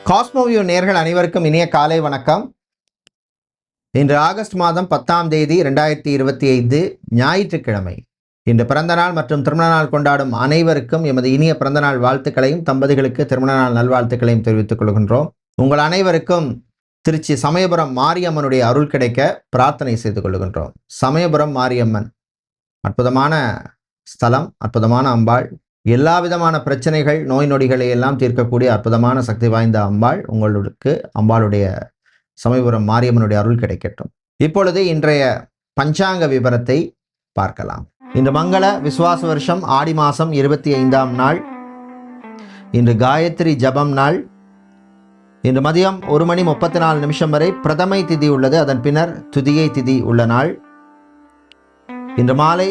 Cosmoview நேர்கள் அனைவருக்கும் இனிய காலை வணக்கம். இன்று ஆகஸ்ட் மாதம் 10ஆம் தேதி 2025 ஞாயிற்றுக்கிழமை. இன்று பிறந்தநாள் மற்றும் திருமண நாள் கொண்டாடும் அனைவருக்கும் எமது இனிய பிறந்தநாள் வாழ்த்துக்களையும் தம்பதிகளுக்கு திருமண நாள் நல்வாழ்த்துக்களையும் தெரிவித்துக் கொள்கின்றோம். உங்கள் அனைவருக்கும் திருச்சி சமயபுரம் மாரியம்மனுடைய அருள் கிடைக்க பிரார்த்தனை செய்து கொள்கின்றோம். சமயபுரம் மாரியம்மன் அற்புதமான ஸ்தலம், அற்புதமான அம்பாள். எல்லா விதமான பிரச்சனைகள், நோய் நொடிகளை எல்லாம் தீர்க்கக்கூடிய அற்புதமான சக்தி வாய்ந்த அம்பாள். உங்களுக்கு அம்பாளுடைய சமயபுரம் மாரியம்மனுடைய அருள் கிடைக்கட்டும். இப்பொழுது இன்றைய பஞ்சாங்க விவரத்தை பார்க்கலாம். இன்று மங்கள விசுவாச வருஷம் ஆடி மாதம் 25ஆம் நாள். இன்று காயத்ரி ஜபம் நாள். இன்று மதியம் 1:34 வரை பிரதமை திதி உள்ளது. அதன் பின்னர் துதியை திதி உள்ள நாள். இன்று மாலை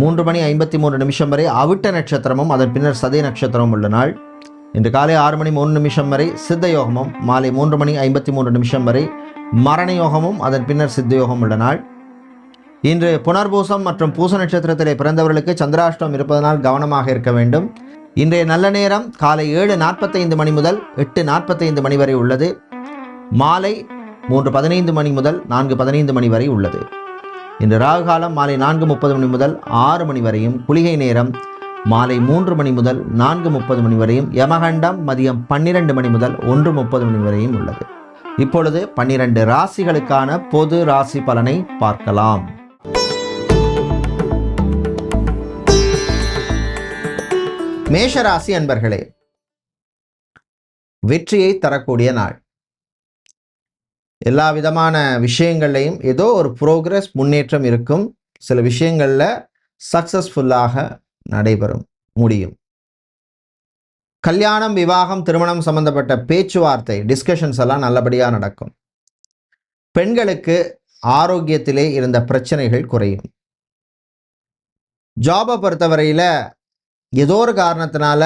3:53 வரை அவிட்ட நட்சத்திரமும் அதன் பின்னர் சதய நட்சத்திரமும் உள்ள நாள். இன்று காலை 6:03 வரை சித்த யோகமும், மாலை 3:53 வரை மரண யோகமும் அதன் பின்னர் சித்த யோகம் உள்ள நாள். இன்று புனர்பூசம் மற்றும் பூச நட்சத்திரத்திலே பிறந்தவர்களுக்கு சந்திராஷ்டம் இருப்பதனால் கவனமாக இருக்க வேண்டும். இன்றைய நல்ல நேரம் காலை 7:45 முதல் 8:45 வரை உள்ளது. மாலை 3:15 முதல் 4:15 வரை உள்ளது. இன்று ராகு காலம் மாலை 4:30 முதல் 6 வரையும், குளிகை நேரம் மாலை 3 முதல் 4:30 வரையும், யமகண்டம் மதியம் 12 முதல் 1:30 வரையும் உள்ளது. இப்பொழுது 12 ராசிகளுக்கான பொது ராசி பலனை பார்க்கலாம். மேஷராசி அன்பர்களே, வெற்றியை தரக்கூடிய நாள். எல்லா விதமான விஷயங்கள்லையும் ஏதோ ஒரு ப்ரோக்ரஸ், முன்னேற்றம் இருக்கும். சில விஷயங்களில் சக்சஸ்ஃபுல்லாக நடைபெறும் முடியும். கல்யாணம், விவாகம், திருமணம் சம்பந்தப்பட்ட பேச்சுவார்த்தை, டிஸ்கஷன்ஸ் எல்லாம் நல்லபடியாக நடக்கும். பெண்களுக்கு ஆரோக்கியத்திலே இருந்த பிரச்சனைகள் குறையும். ஜாபை பொறுத்தவரையில் ஏதோ ஒரு காரணத்தினால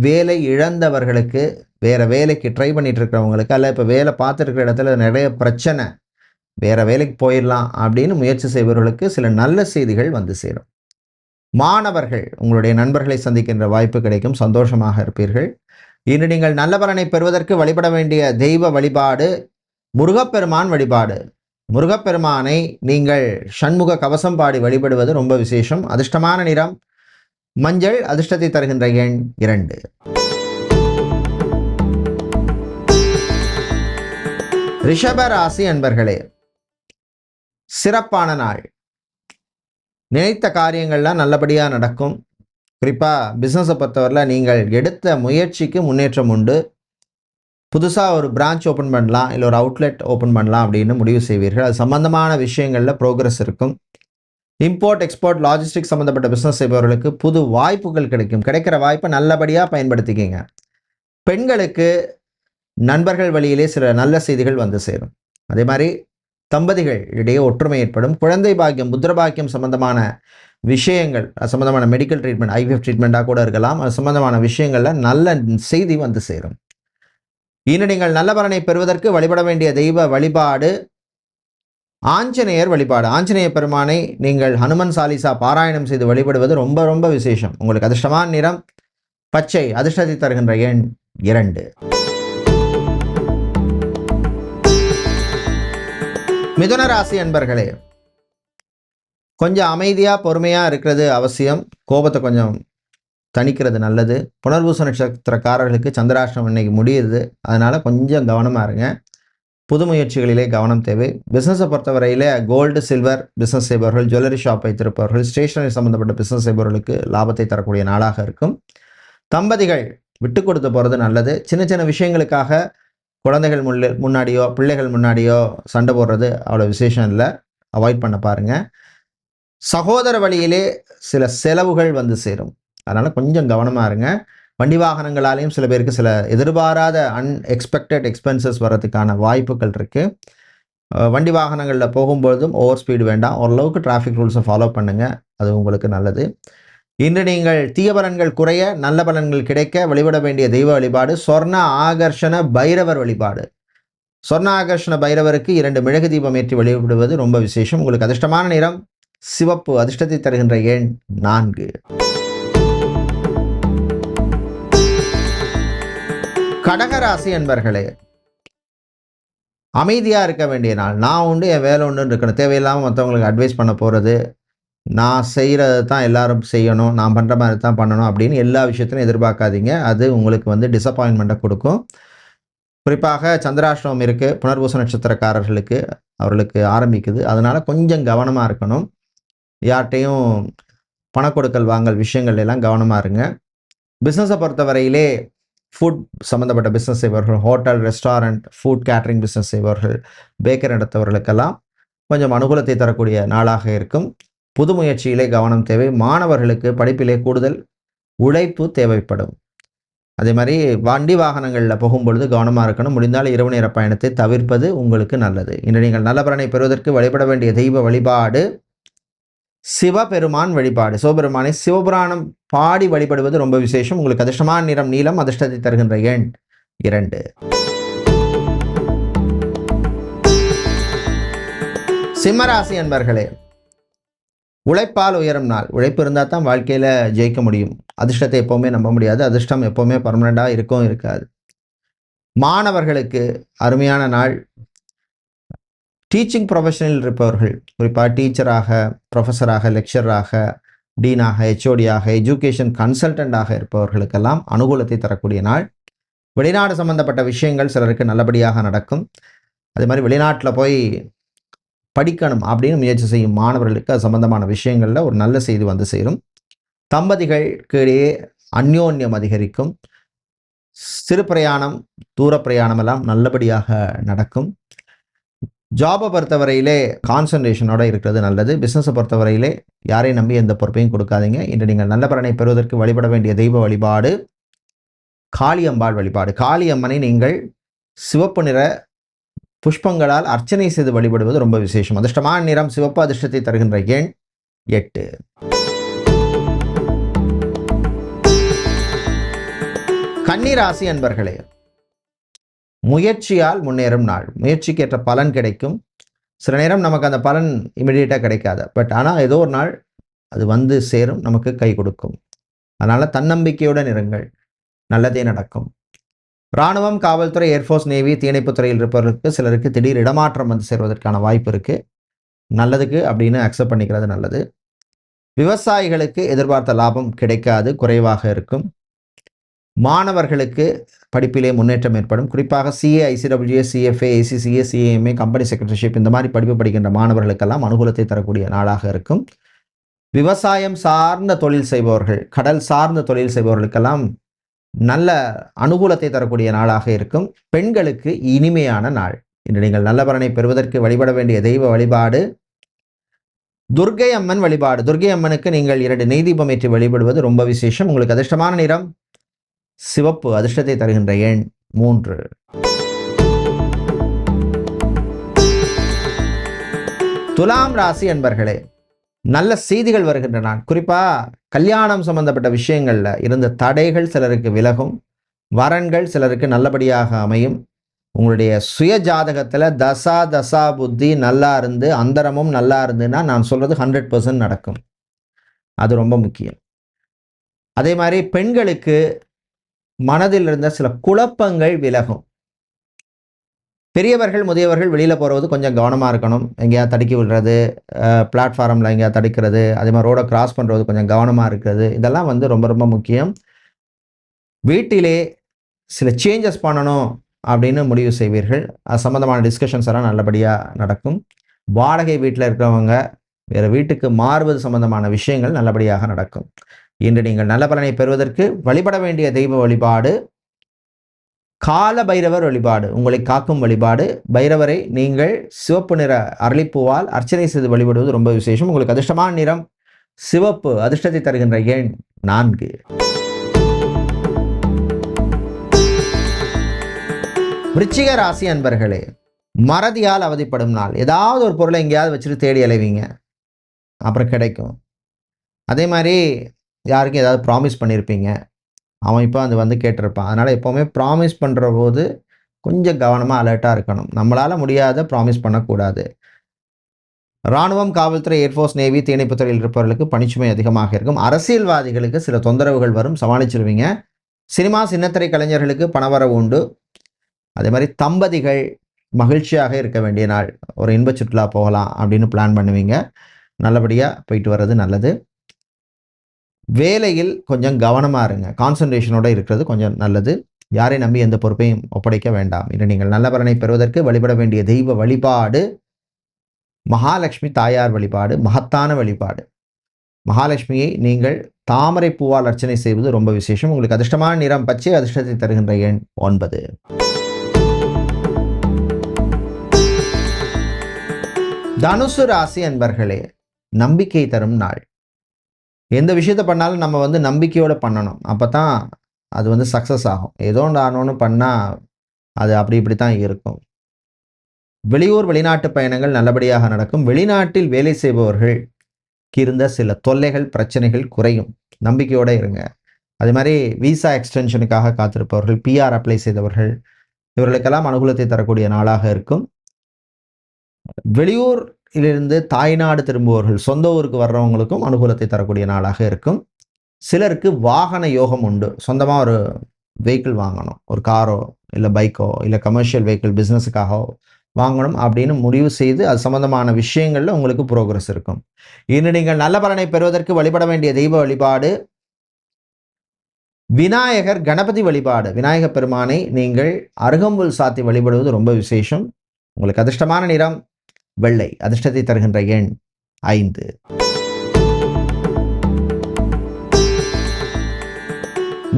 வேலை இழந்தவர்களுக்கு, வேறு வேலைக்கு ட்ரை பண்ணிட்டு இருக்கிறவங்களுக்கு, அல்ல இப்போ வேலை பார்த்துருக்கிற இடத்துல நிறைய பிரச்சனை, வேறு வேலைக்கு போயிடலாம் அப்படின்னு முயற்சி செய்பவர்களுக்கு சில நல்ல செய்திகள் வந்து சேரும். மாணவர்கள் உங்களுடைய நண்பர்களை சந்திக்கின்ற வாய்ப்பு கிடைக்கும். சந்தோஷமாக இருப்பீர்கள். இன்று நீங்கள் நல்ல பலனை பெறுவதற்கு வழிபட வேண்டிய தெய்வ வழிபாடு முருகப்பெருமான் வழிபாடு. முருகப்பெருமானை நீங்கள் சண்முக கவசம் பாடி வழிபடுவது ரொம்ப விசேஷம். அதிர்ஷ்டமான நிறம் மஞ்சள். அதிர்ஷ்டத்தை தருகின்ற எண் 2. ரிஷப ராசி அன்பர்களே, சிறப்பான நாள். நினைத்த காரியங்கள்லாம் நல்லபடியாக நடக்கும். குறிப்பாக பிஸ்னஸை பொறுத்தவரையில் நீங்கள் எடுத்த முயற்சிக்கு முன்னேற்றம் உண்டு. புதுசாக ஒரு பிரான்ச் ஓப்பன் பண்ணலாம், இல்லை ஒரு அவுட்லெட் ஓப்பன் பண்ணலாம் அப்படின்னு முடிவு செய்வீர்கள். அது சம்பந்தமான விஷயங்களில் ப்ரோக்ரஸ் இருக்கும். இம்போர்ட், எக்ஸ்போர்ட், லாஜிஸ்டிக்ஸ் சம்மந்தப்பட்ட பிஸ்னஸ் செய்பவர்களுக்கு புது வாய்ப்புகள் கிடைக்கும். கிடைக்கிற வாய்ப்பை நல்லபடியாக பயன்படுத்திக்கிங்க. பெண்களுக்கு நண்பர்கள் வழியிலே சில நல்ல செய்திகள் வந்து சேரும். அதே மாதிரி தம்பதிகள் இடையே ஒற்றுமை ஏற்படும். குழந்தை பாக்கியம், புத்திர பாக்கியம் சம்பந்தமான விஷயங்கள், அது சம்பந்தமான மெடிக்கல் ட்ரீட்மெண்ட், ஐவிஎஃப் ட்ரீட்மெண்ட்டாக கூட இருக்கலாம். அது சம்பந்தமான விஷயங்களில் நல்ல செய்தி வந்து சேரும். இன்று நீங்கள் நல்ல பலனை பெறுவதற்கு வழிபட வேண்டிய தெய்வ வழிபாடு ஆஞ்சநேயர் வழிபாடு. ஆஞ்சநேய பெருமானை நீங்கள் ஹனுமன் சாலிசா பாராயணம் செய்து வழிபடுவது ரொம்ப ரொம்ப விசேஷம். உங்களுக்கு அதிர்ஷ்டமான நிறம் பச்சை. அதிர்ஷ்டத்தை தருகின்ற எண் 2. மிதுன ராசி அன்பர்களே, கொஞ்சம் அமைதியாக பொறுமையாக இருக்கிறது அவசியம். கோபத்தை கொஞ்சம் தணிக்கிறது நல்லது. புனர்பூச நட்சத்திரக்காரர்களுக்கு சந்திராஷ்டிரம் இன்னைக்கு முடியுது. அதனால் கொஞ்சம் கவனமாக இருங்க. புது முயற்சிகளிலே கவனம் தேவை. பிஸ்னஸை பொறுத்தவரையில் கோல்டு, சில்வர் பிஸ்னஸ் செய்பவர்கள், ஜுவல்லரி ஷாப் வைத்திருப்பவர்கள், ஸ்டேஷனரி சம்மந்தப்பட்ட பிஸ்னஸ் செய்பவர்களுக்கு லாபத்தை தரக்கூடிய நாளாக இருக்கும். தம்பதிகள் விட்டு கொடுத்து போகிறது நல்லது. சின்ன சின்ன விஷயங்களுக்காக குழந்தைகள் முன்னாடியோ பிள்ளைகள் முன்னாடியோ சண்டை போடுறது அவ்வளோ விசேஷம் இல்லை. அவாய்ட் பண்ண பாருங்கள். சகோதர வழியிலே சில செலவுகள் வந்து சேரும். அதனால் கொஞ்சம் கவனமாக இருங்க. வண்டி வாகனங்களாலேயும் சில பேருக்கு சில எதிர்பாராத அன்எக்ஸ்பெக்டட் எக்ஸ்பென்சஸ் வர்றதுக்கான வாய்ப்புகள் இருக்குது. வண்டி வாகனங்களில் போகும்பொழுதும் ஓவர் ஸ்பீடு வேண்டாம். ஓரளவுக்கு டிராஃபிக் ரூல்ஸை ஃபாலோ பண்ணுங்கள். அது உங்களுக்கு நல்லது. இன்று நீங்கள் தீய பலன்கள் குறைய, நல்ல பலன்கள் கிடைக்க வழிபட வேண்டிய தெய்வ வழிபாடு சொர்ண ஆகர்ஷண பைரவர் வழிபாடு. சொர்ண ஆகர்ஷண பைரவருக்கு 2 மெழுகு தீபம் ஏற்றி வழிபடுவது ரொம்ப விசேஷம். உங்களுக்கு அதிர்ஷ்டமான நிறம் சிவப்பு. அதிர்ஷ்டத்தை தருகின்ற எண் 4. கடகராசி அன்பர்களே, அமைதியாக இருக்க வேண்டிய நாள். நான் உண்டு என் வேலை உண்டுன்னு இருக்கணும். தேவையில்லாமல் மற்றவங்களுக்கு அட்வைஸ் பண்ண போகிறது, நான் செய்கிறது தான் எல்லாரும் செய்யணும், நான் பண்ணுற மாதிரி தான் பண்ணணும் அப்படின்னு எல்லா விஷயத்திலும் எதிர்பார்க்காதீங்க. அது உங்களுக்கு வந்து டிசப்பாயின்மெண்ட்டை கொடுக்கும். குறிப்பாக சந்திராஷ்டமம் இருக்குது புனர்பூச நட்சத்திரக்காரர்களுக்கு, அவர்களுக்கு ஆரம்பிக்குது. அதனால் கொஞ்சம் கவனமாக இருக்கணும். யார்கிட்டையும் பணக்கொடுக்கல் வாங்கல் விஷயங்கள் எல்லாம் கவனமாக இருங்க. பிஸ்னஸை பொறுத்தவரையிலே ஃபுட் சம்மந்தப்பட்ட பிஸ்னஸ் செய்பவர்கள், hotel, restaurant, food catering business செய்பவர்கள், பேக்கர் நடத்தவர்களுக்கெல்லாம் கொஞ்சம் அனுகூலத்தை தரக்கூடிய நாளாக இருக்கும். புது முயற்சியிலே கவனம் தேவை. மாணவர்களுக்கு படிப்பிலே கூடுதல் உழைப்பு தேவைப்படும். அதே மாதிரி வண்டி வாகனங்களில் போகும்பொழுது கவனமாக இருக்கணும். முடிந்தால் இரவு நேர பயணத்தை தவிர்ப்பது உங்களுக்கு நல்லது. இன்று நீங்கள் நல்ல பலனை பெறுவதற்கு வழிபட வேண்டிய தெய்வ வழிபாடு சிவபெருமான் வழிபாடு. சிவபெருமானை சிவபுராணம் பாடி வழிபடுவது ரொம்ப விசேஷம். உங்களுக்கு அதிர்ஷ்டமான நிறம் நீலம், அதிர்ஷ்டத்தை தருகின்ற எண் 2. சிம்மராசி அன்பர்களே, உழைப்பால் உயரும் நாள். உழைப்பு இருந்தால் தான் வாழ்க்கையில் ஜெயிக்க முடியும். அதிர்ஷ்டத்தை எப்போவுமே நம்ப முடியாது. அதிர்ஷ்டம் எப்போவுமே பர்மனெண்ட்டாக இருக்கவும் இருக்காது. மாணவர்களுக்கு அருமையான நாள். டீச்சிங் ப்ரொஃபஷனில் இருப்பவர்கள், குறிப்பாக டீச்சராக, ப்ரொஃபஸராக, லெக்சராக, டீனாக, ஹெச்ஓடியாக, எஜுகேஷன் கன்சல்டண்டாக இருப்பவர்களுக்கெல்லாம் அனுகூலத்தை தரக்கூடிய நாள். வெளிநாடு சம்பந்தப்பட்ட விஷயங்கள் சிலருக்கு நல்லபடியாக நடக்கும். அதே மாதிரி வெளிநாட்டில் போய் படிக்கணும் அப்படின்னு முயற்சி செய்யும் மாணவர்களுக்கு அது சம்பந்தமான விஷயங்களில் ஒரு நல்ல செய்தி வந்து சேரும். தம்பதிகளுக்கு இடையே அந்யோன்யம் அதிகரிக்கும். சிறு பிரயாணம், தூர பிரயாணம் எல்லாம் நல்லபடியாக நடக்கும். ஜாபை பொறுத்தவரையிலே கான்சன்ட்ரேஷனோட இருக்கிறது நல்லது. பிஸ்னஸை பொறுத்தவரையிலே யாரையும் நம்பி எந்த பொறுப்பையும் கொடுக்காதீங்க. இன்று நீங்கள் நல்ல பலனை பெறுவதற்கு வழிபட வேண்டிய தெய்வ வழிபாடு காளியம்பாள் வழிபாடு. காளியம்மனை நீங்கள் சிவப்பு நிற புஷ்பங்களால் அர்ச்சனை செய்து வழிபடுவது ரொம்ப விசேஷம். அதிர்ஷ்டமான நிறம் சிவப்பு, அதிர்ஷ்டத்தை தருகின்ற எண் 8. கன்னிராசி அன்பர்களே, முயற்சியால் முன்னேறும் நாள். முயற்சிக்கேற்ற பலன் கிடைக்கும். சில நேரம் நமக்கு அந்த பலன் இமிடியேட்டாக கிடைக்காது, பட் ஆனால் ஏதோ ஒரு நாள் அது வந்து சேரும், நமக்கு கை கொடுக்கும். அதனால் தன்னம்பிக்கையுடன் இருங்கள், நல்லதே நடக்கும். இராணுவம், காவல்துறை, ஏர்ஃபோர்ஸ், நேவி, தீயணைப்புத் துறையில் இருப்பவர்களுக்கு சிலருக்கு திடீர் இடமாற்றம் வந்து சேர்வதற்கான வாய்ப்பு இருக்குது. நல்லதுக்கு அப்படின்னு அக்செப்ட் பண்ணிக்கிறது நல்லது. விவசாயிகளுக்கு எதிர்பார்த்த லாபம் கிடைக்காது, குறைவாக இருக்கும். மாணவர்களுக்கு படிப்பிலே முன்னேற்றம் ஏற்படும். குறிப்பாக CA, ICWS, CFA, ACCA, CAMA, company secretaryship இந்த மாதிரி படிப்பு படிக்கின்ற மாணவர்களுக்கெல்லாம் அனுகூலத்தை தரக்கூடிய நாளாக இருக்கும். விவசாயம் சார்ந்த தொழில் செய்பவர்கள், கடல் சார்ந்த தொழில் செய்பவர்களுக்கெல்லாம் நல்ல அனுகூலத்தை தரக்கூடிய நாளாக இருக்கும். பெண்களுக்கு இனிமையான நாள். இன்று நீங்கள் நல்ல பலனை பெறுவதற்கு வழிபட வேண்டிய தெய்வ வழிபாடு துர்க்கை அம்மன் வழிபாடு. துர்க்கை அம்மனுக்கு நீங்கள் 2 நெய் தீபம் ஏற்றி வழிபடுவது ரொம்ப விசேஷம். உங்களுக்கு அதிர்ஷ்டமான நிறம் சிவப்பு, அதிர்ஷ்டத்தை தருகின்ற எண் 3. துலாம் ராசி அன்பர்களே, நல்ல செய்திகள் வருகின்ற நாள். குறிப்பாக கல்யாணம் சம்பந்தப்பட்ட விஷயங்களில் இருந்த தடைகள் சிலருக்கு விலகும். வரன்கள் சிலருக்கு நல்லபடியாக அமையும். உங்களுடைய சுய ஜாதகத்தில் தசா புத்தி நல்லா இருந்து அந்தரமும் நல்லா இருந்துன்னா நான் சொல்கிறது 100% நடக்கும். அது ரொம்ப முக்கியம். அதே மாதிரி பெண்களுக்கு மனதில் இருந்த சில குழப்பங்கள் விலகும். பெரியவர்கள், முதியவர்கள் வெளியில் போகிறது கொஞ்சம் கவனமாக இருக்கணும். எங்கேயாவது தடுக்கி விடுறது, பிளாட்ஃபார்மில் எங்கேயாவது தடுக்கிறது, அதே மாதிரி ரோடை கிராஸ் பண்ணுறது கொஞ்சம் கவனமாக இருக்கிறது, இதெல்லாம் வந்து ரொம்ப ரொம்ப முக்கியம். வீட்டிலே சில சேஞ்சஸ் பண்ணணும் அப்படின்னு முடிவு செய்வீர்கள். அது சம்மந்தமான டிஸ்கஷன்ஸ் எல்லாம் நல்லபடியாக நடக்கும். வாடகை வீட்டில் இருக்கிறவங்க வேறு வீட்டுக்கு மாறுவது சம்பந்தமான விஷயங்கள் நல்லபடியாக நடக்கும். இன்று நீங்கள் நல்ல பலனை பெறுவதற்கு வழிபட வேண்டிய தெய்வ வழிபாடு கால பைரவர் வழிபாடு. உங்களை காக்கும் வழிபாடு. பைரவரை நீங்கள் சிவப்பு நிற அரளிப்பூவால் அர்ச்சனை செய்து வழிபடுவது ரொம்ப விசேஷம். உங்களுக்கு அதிர்ஷ்டமான நிறம் சிவப்பு, அதிர்ஷ்டத்தை தருகின்ற எண் 4. விருச்சிக ராசி அன்பர்களே, மறதியால் அவதிப்படும் நாள். ஏதாவது ஒரு பொருளை எங்கேயாவது வச்சுட்டு தேடி அலைவீங்க, அப்புறம் கிடைக்கும். அதே மாதிரி யாருக்கும் ஏதாவது ப்ராமிஸ் பண்ணியிருப்பீங்க, அவன் இப்போ அது வந்து கேட்டிருப்பான். அதனால் எப்போவுமே ப்ராமிஸ் பண்ணுற போது கொஞ்சம் கவனமாக அலர்ட்டாக இருக்கணும். நம்மளால் முடியாத ப்ராமிஸ் பண்ணக்கூடாது. இராணுவம், காவல்துறை, ஏர்ஃபோர்ஸ், நேவி, தீயணைப்புத் துறையில் இருப்பவர்களுக்கு பணிச்சுமை அதிகமாக இருக்கும். அரசியல்வாதிகளுக்கு சில தொந்தரவுகள் வரும், சமாளிச்சிருவீங்க. சினிமா சின்னத்திரை கலைஞர்களுக்கு பணவரவு உண்டு. அதே மாதிரி தம்பதிகள் மகிழ்ச்சியாக இருக்க வேண்டிய நாள். ஒரு இன்ப சுற்றுலா போகலாம் அப்படின்னு பிளான் பண்ணுவீங்க. நல்லபடியாக போயிட்டு வர்றது நல்லது. வேலையில் கொஞ்சம் கவனமாக இருங்க. கான்சன்ட்ரேஷனோடு இருக்கிறது கொஞ்சம் நல்லது. யாரை நம்பி எந்த பொறுப்பையும் ஒப்படைக்க வேண்டாம். இன்று நீங்கள் நல்ல பலனை பெறுவதற்கு வழிபட வேண்டிய தெய்வ வழிபாடு மகாலட்சுமி தாயார் வழிபாடு, மகத்தான வழிபாடு. மகாலட்சுமியை நீங்கள் தாமரை பூவால் அர்ச்சனை செய்வது ரொம்ப விசேஷம். உங்களுக்கு அதிர்ஷ்டமான நிறம் பச்சை, அதிர்ஷ்டத்தை தருகின்ற எண் 9. தனுசு ராசி அன்பர்களே, நம்பிக்கை தரும் நாள். எந்த விஷயத்த பண்ணாலும் நம்ம நம்பிக்கையோடு பண்ணணும். அப்போ தான் அது சக்ஸஸ் ஆகும். ஏதோ ஒன்று ஆனோன்னு பண்ணால் அது அப்படி இப்படி தான் இருக்கும். வெளியூர் வெளிநாட்டு பயணங்கள் நல்லபடியாக நடக்கும். வெளிநாட்டில் வேலை செய்பவர்களுக்கு இருந்த சில தொல்லைகள் பிரச்சனைகள் குறையும். நம்பிக்கையோடு இருங்க. அதே மாதிரி விசா எக்ஸ்டென்ஷனுக்காக காத்திருப்பவர்கள், பிஆர் அப்ளை செய்தவர்கள், இவர்களுக்கெல்லாம் அனுகூலத்தை தரக்கூடிய நாளாக இருக்கும். வெளியூரிலிருந்து தாய்நாடு திரும்புபவர்கள், சொந்த ஊருக்கு வர்றவங்களுக்கும் அனுகூலத்தை தரக்கூடிய நாளாக இருக்கும். சிலருக்கு வாகன யோகம் உண்டு. சொந்தமாக ஒரு வெஹிக்கிள் வாங்கணும், ஒரு காரோ இல்லை பைக்கோ இல்லை கமர்ஷியல் வெஹிக்கிள் பிஸ்னஸுக்காக வாங்கணும் அப்படின்னு முடிவு செய்து அது சம்பந்தமான விஷயங்களில் உங்களுக்கு ப்ரோக்ரஸ் இருக்கும். இன்று நீங்கள் நல்ல பலனை பெறுவதற்கு வழிபட வேண்டிய தெய்வ வழிபாடு விநாயகர் கணபதி வழிபாடு. விநாயகர் பெருமானை நீங்கள் அருகம்புல் சாத்தி வழிபடுவது ரொம்ப விசேஷம். உங்களுக்கு அதிர்ஷ்டமான நிறம் வெள்ளை, அதிர்ஷ்டத்தை தருகின்ற எண் 5.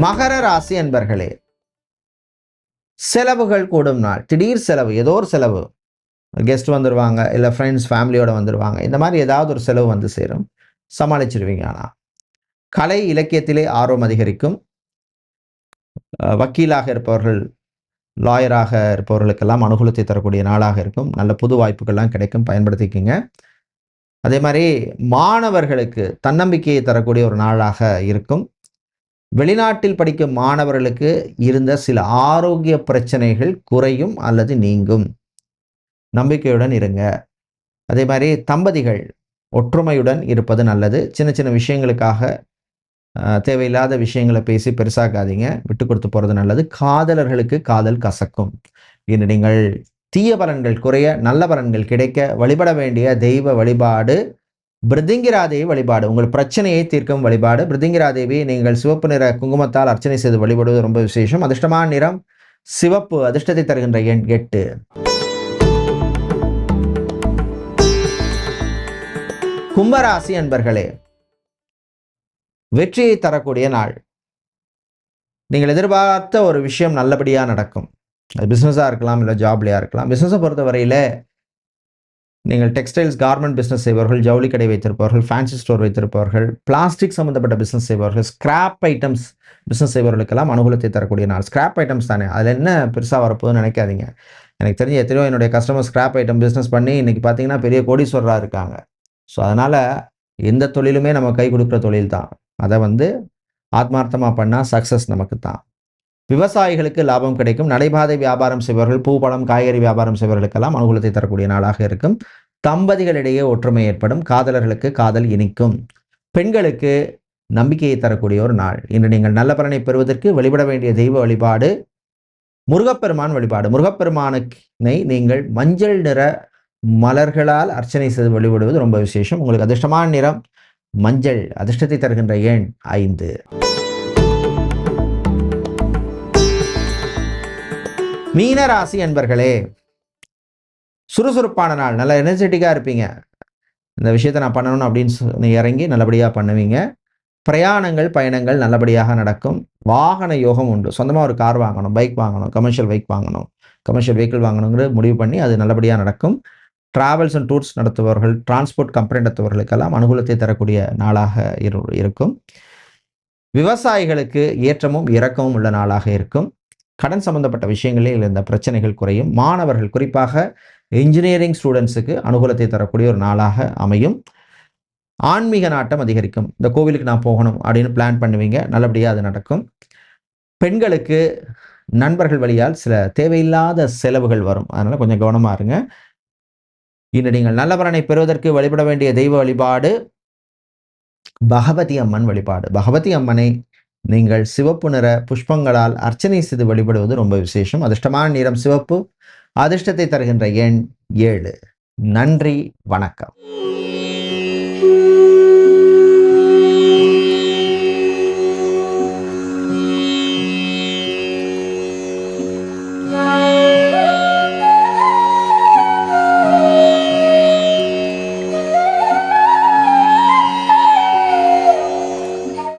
மகர ராசி அன்பர்களே, செலவுகள் கூடும் நாள். திடீர் செலவு, ஏதோ ஒரு செலவு, கெஸ்ட் வந்துடுவாங்க, இல்லை ஃப்ரெண்ட்ஸ் ஃபேமிலியோட வந்துடுவாங்க, இந்த மாதிரி ஏதாவது ஒரு செலவு வந்து சேரும். சமாளிச்சிருவீங்க. ஆனால் கலை இலக்கியத்திலே ஆர்வம் அதிகரிக்கும். வக்கீலாக இருப்பவர்கள், லாயராக இருப்பவர்களுக்கெல்லாம் அனுகூலத்தை தரக்கூடிய நாளாக இருக்கும். நல்ல புது வாய்ப்புகள்லாம் கிடைக்கும், பயன்படுத்திக்கிங்க. அதே மாதிரி மாணவர்களுக்கு தன்னம்பிக்கையை தரக்கூடிய ஒரு நாளாக இருக்கும். வெளிநாட்டில் படிக்கும் மாணவர்களுக்கு இருந்த சில ஆரோக்கிய பிரச்சனைகள் குறையும் அல்லது நீங்கும். நம்பிக்கையுடன் இருங்க. அதே மாதிரி தம்பதிகள் ஒற்றுமையுடன் இருப்பது நல்லது. சின்ன சின்ன விஷயங்களுக்காக தேவையில்லாத விஷயங்களை பேசி பெருசாக்காதீங்க, விட்டு கொடுத்து போகிறது நல்லது. காதலர்களுக்கு காதல் கசக்கும். இன்று நீங்கள் தீய பலன்கள் குறைய, நல்ல பலன்கள் கிடைக்க வழிபட வேண்டிய தெய்வ வழிபாடு பிருதிங்கிராதேவி வழிபாடு. உங்கள் பிரச்சனையை தீர்க்கும் வழிபாடு பிருதிங்கிராதேவி. நீங்கள் சிவப்பு நிற குங்குமத்தால் அர்ச்சனை செய்து வழிபடுவது ரொம்ப விசேஷம். அதிர்ஷ்டமான நிறம் சிவப்பு, அதிர்ஷ்டத்தை தருகின்ற எண் 8. கும்பராசி அன்பர்களே, வெற்றியை தரக்கூடிய நாள். நீங்கள் எதிர்பார்த்த ஒரு விஷயம் நல்லபடியாக நடக்கும். அது பிஸ்னஸாக இருக்கலாம், இல்லை ஜாப்லையாக இருக்கலாம். பிஸ்னஸை பொறுத்தவரையில் நீங்கள் டெக்ஸ்டைல்ஸ் கார்மெண்ட் பிஸ்னஸ் செய்பவர்கள், ஜவுளி கடை வைத்திருப்பவர்கள், ஃபேன்சி ஸ்டோர் வைத்திருப்பவர்கள், பிளாஸ்டிக் சம்மந்தப்பட்ட பிஸ்னஸ் செய்பவர்கள், ஸ்கிராப் ஐட்டம்ஸ் பிஸ்னஸ் செய்பவர்களுக்கெல்லாம் அனுகூலத்தை தரக்கூடிய நாள். ஸ்கிராப் ஐட்டம்ஸ் தானே, அதில் என்ன பெருசாக வரப்போகுதுன்னு நினைக்காதீங்க. எனக்கு தெரிஞ்ச எத்தனையோ என்னுடைய கஸ்டமர் ஸ்கிராப் ஐட்டம் பிஸ்னஸ் பண்ணி இன்றைக்கி பார்த்தீங்கன்னா பெரிய கோடீஸ்வரராக இருக்காங்க. ஸோ அதனால் எந்த தொழிலுமே நம்ம கை கொடுக்குற தொழில் தான். அதை ஆத்மார்த்தமாக பண்ணால் சக்ஸஸ் நமக்கு தான். விவசாயிகளுக்கு லாபம் கிடைக்கும். நடைபாதை வியாபாரம் செய்பவர்கள், பூ பழம் காய்கறி வியாபாரம் செய்பவர்களுக்கெல்லாம் அனுகூலத்தை தரக்கூடிய நாளாக இருக்கும். தம்பதிகளிடையே ஒற்றுமை ஏற்படும். காதலர்களுக்கு காதல் இனிக்கும். பெண்களுக்கு நம்பிக்கையை தரக்கூடிய ஒரு நாள். இன்று நீங்கள் நல்ல பலனை பெறுவதற்கு வழிபட வேண்டிய தெய்வ வழிபாடு முருகப்பெருமான் வழிபாடு. முருகப்பெருமானை நீங்கள் மஞ்சள் நிற மலர்களால் அர்ச்சனை செய்து வழிபடுவது ரொம்ப விசேஷம். உங்களுக்கு அதிர்ஷ்டமான நிறம் மஞ்சள், அதிர்ஷ்டத்தை தருகின்ற எண் 5. மீனராசி என்பர்களே, சுறுசுறுப்பான நாள். நல்ல எனர்ஜெட்டிக்காக இருப்பீங்க. இந்த விஷயத்தை நான் பண்ணணும் அப்படின்னு இறங்கி நல்லபடியாக பண்ணுவீங்க. பிரயாணங்கள் பயணங்கள் நல்லபடியாக நடக்கும். வாகன யோகம் உண்டு. சொந்தமாக ஒரு கார் வாங்கணும், பைக் வாங்கணும், கமர்ஷியல் பைக் வாங்கணும், கமர்ஷியல் வெஹிக்கிள் வாங்கணுங்கிற முடிவு பண்ணி அது நல்லபடியாக நடக்கும். டிராவல்ஸ் அண்ட் டூர்ஸ் நடத்துபவர்கள், டிரான்ஸ்போர்ட் கம்பெனி நடத்துபவர்களுக்கெல்லாம் அனுகூலத்தை தரக்கூடிய நாளாக இருக்கும். விவசாயிகளுக்கு ஏற்றமும் இறக்கமும் உள்ள நாளாக இருக்கும். கடன் சம்பந்தப்பட்ட விஷயங்களில் இந்த பிரச்சனைகள் குறையும். மாணவர்கள், குறிப்பாக இன்ஜினியரிங் ஸ்டூடெண்ட்ஸுக்கு அனுகூலத்தை தரக்கூடிய ஒரு நாளாக அமையும். ஆன்மீக நாட்டம் அதிகரிக்கும். இந்த கோவிலுக்கு நான் போகணும் அப்படின்னு பிளான் பண்ணுவீங்க, நல்லபடியாக அது நடக்கும். பெண்களுக்கு நண்பர்கள் வழியால் சில தேவையில்லாத செலவுகள் வரும், அதனால் கொஞ்சம் கவனமாக இருங்க. இன்று நீங்கள் நல்ல பலனை பெறுவதற்கு வழிபட வேண்டிய தெய்வ வழிபாடு பகவதி அம்மன் வழிபாடு. பகவதி அம்மனை நீங்கள் சிவப்பு நிற புஷ்பங்களால் அர்ச்சனை செய்து வழிபடுவது ரொம்ப விசேஷம். அதிர்ஷ்டமான நிறம் சிவப்பு. அதிர்ஷ்டத்தை தருகின்ற எண் 7. நன்றி, வணக்கம்.